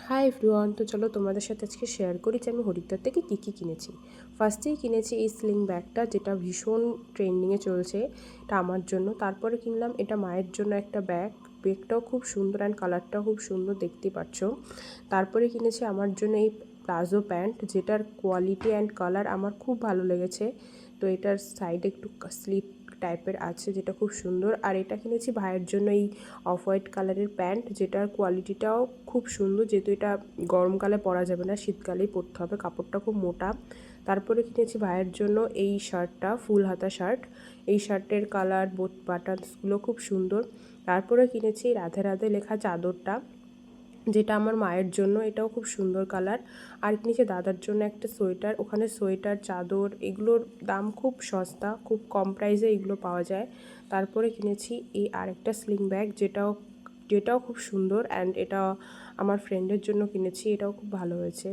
Hi everyone, তো চলো তোমাদের সাথে আজকে শেয়ার করি যে আমি হরিদ্বার থেকে কী কী কিনেছি। ফার্স্টেই কিনেছি এই স্লিং ব্যাগটা, যেটা ভীষণ ট্রেন্ডিংয়ে চলছে, এটা আমার জন্য। তারপরে কিনলাম এটা মায়ের জন্য একটা ব্যাগটাও খুব সুন্দর অ্যান্ড কালারটাও খুব সুন্দর, দেখতে পাচ্ছ। তারপরে কিনেছি আমার জন্য এই প্লাজো প্যান্ট, যেটার কোয়ালিটি অ্যান্ড কালার আমার খুব ভালো লেগেছে। তো এটার সাইডে একটু স্লিপ টাইপের আছে, যেটা খুব সুন্দর। আর এটা কিনেছি ভাইয়ের জন্য এই অফ হোয়াইট কালারের প্যান্ট, যেটার কোয়ালিটিটাও খুব সুন্দর, যেহেতু এটা গরমকালে পরা যাবে না, শীতকালেই পরতে হবে, কাপড়টা খুব মোটা। তারপরে কিনেছি ভাইয়ের জন্য এই শার্টটা, ফুল হাতা শার্ট। এই শার্টের কালার বাটনসগুলো খুব সুন্দর। তারপরে কিনেছি রাধে রাধে লেখা চাদরটা, যেটা আমার মায়ের জন্য, এটাও খুব সুন্দর কালার। আর কিনেছি দাদার জন্য একটা সোয়েটার। ওখানে সোয়েটার, চাদর এগুলোর দাম খুব সস্তা, খুব কম প্রাইসে এগুলো পাওয়া যায়। তারপরে কিনেছি এই আরেকটা স্লিং ব্যাগ, যেটাও খুব সুন্দর, অ্যান্ড এটা আমার ফ্রেন্ডের জন্য কিনেছি, এটাও খুব ভালো হয়েছে।